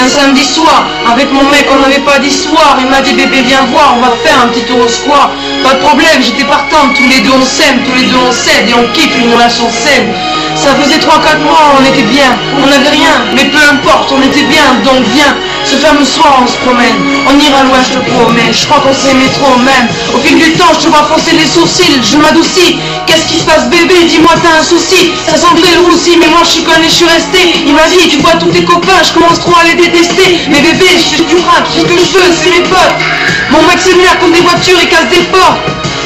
un samedi soir, avec mon mec on n'avait pas d'histoire. Il m'a dit bébé viens voir, on va faire un petit tour au square. Pas de problème, j'étais partante, tous les deux on s'aime, tous les deux on cède et on kiffe une relation saine. Ça faisait 3-4 mois, on était bien, on n'avait rien, mais peu importe, on était bien, donc viens. Ce fameux soir on se promène, on ira loin je te promets, je crois qu'on s'aimait trop même. Au fil du temps je te vois froncer les sourcils, je m'adoucis. Qu'est-ce qui se passe bébé, dis-moi t'as un souci. Ça semblait le roussi, mais moi je suis connu, je suis resté. Il m'a dit tu vois tous tes copains, je commence trop à les détester. Mais bébé, je fais du rap, c'est ce que je veux, c'est mes potes. Mon mec s'énerve comme des voitures et casse des portes.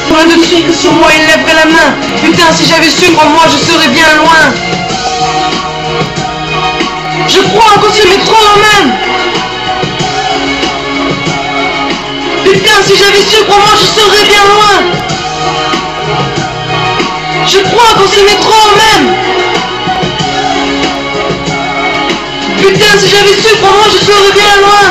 Plein de filles que sur moi il lèverait la main. Putain si j'avais su, crois-moi je serais bien loin. Je crois qu'on s'aimait trop même. Putain si j'avais su, crois-moi je serais bien loin. Je crois qu'on s'aimait trop même. Putain si j'avais su, crois-moi je serais bien loin.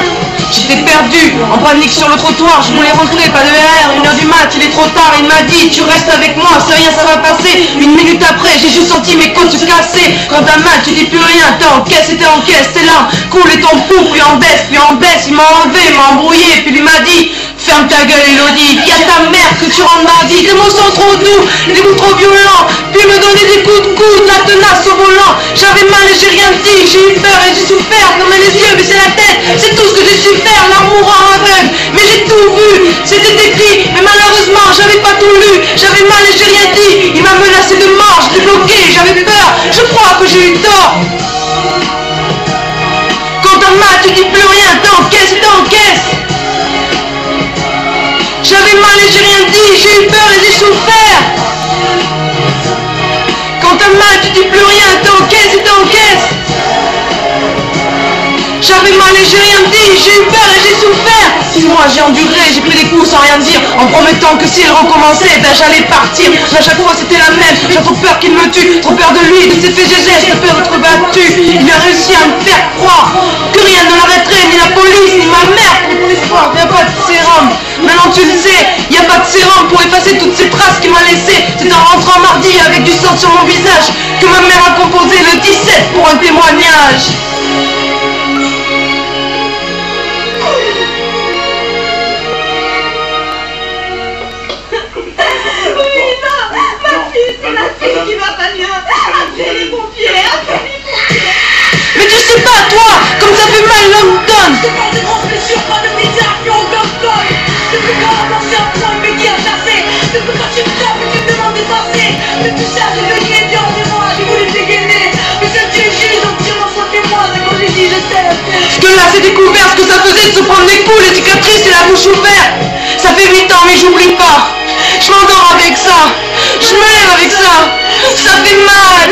J'étais perdu, en panique sur le trottoir, je voulais rentrer, pas de RR, 1h du mat, il est trop tard, il m'a dit tu restes avec moi, c'est rien ça va passer. 1 minute après, j'ai juste senti mes côtes se casser. Quand t'as mal, tu dis plus rien, t'es en caisse et t'es en caisse, tes larmes coulent et ton fou, puis en baisse, il m'a enlevé, m'a embrouillé, puis il m'a dit ferme ta gueule Elodie, y'a ta mère que tu rends ma vie, tes mots sont trop doux, des mots trop violents, puis me donner des coups de coude, la tenace au volant. J'avais mal et j'ai rien dit, j'ai eu peur et j'ai souffert, fermer les yeux, baisser la tête, c'est tout ce que j'ai su faire, l'amour en aveugle, mais j'ai tout vu, c'était écrit, mais malheureusement j'avais pas tout lu, j'avais mal et j'ai rien dit, il m'a menacé de mort, j'étais bloqué, j'avais peur, je crois que j'ai eu tort. Quand t'as mal, tu dis plus rien, t'encaisses et t'encaisses. J'avais mal et j'ai rien dit, j'ai eu peur et j'ai souffert. Quand t'as mal, tu dis plus rien, t'encaisses et t'encaisses. J'avais mal et j'ai rien dit, j'ai eu peur et j'ai souffert. 6 mois j'ai enduré, j'ai pris des coups sans rien dire, en promettant que s'il recommençait, ben j'allais partir. Mais à chaque fois c'était la même, j'ai trop peur qu'il me tue, trop peur de lui, de ses faits et gestes, j'ai peur d'être battu. Il a réussi à me faire croire que rien ne l'arrêterait, ni la police, ni ma mère. Pour ton histoire, y'a pas de sérum. Maintenant tu le sais, y a pas de sérum pour effacer toutes ces traces qu'il m'a laissées. C'est en rentrant mardi avec du sang sur mon visage que ma mère a composé le 17 pour un témoignage. C'est ma fille qui va pas bien. Appelez les pompiers, appelez les pompiers. Mais tu sais pas toi, comme ça fait mal l'homme donne. Je parle de grosses blessures, pas de bizarre qui ont comme toi. Depuis quand la pensée en point mais qui a chassé. Depuis quand tu me tapes et tu me demandes de passer. Mais tout ça c'est devenu évident de moi, j'ai voulu te dégainer. Mais ça tu es juste, donc tu m'en sortais moi, c'est quand j'ai dit je t'aime. Que là c'est découvert ce que ça faisait de se prendre des coups, les cicatrices et la bouche ouverte. Ça fait 8 ans mais j'oublie pas. Je m'endors avec ça, je me lève avec ça, ça fait mal.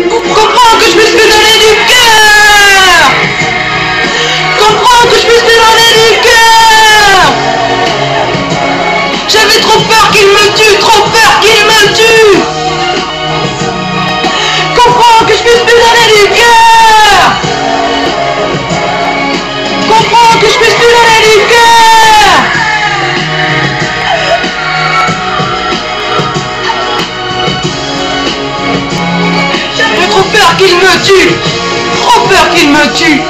Comprends que je puisse te donner du cœur. Comprends que je puisse te donner du cœur. J'avais trop peur qu'il me tue, trop peur qu'il me tue. Comprends que je puisse te donner du cœur. Comprends que je puisse te donner du cœur. Qu'il me tue, trop peur qu'il me tue.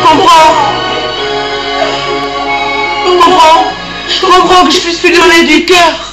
Comprends. Comprends que je puisse lui donner du cœur.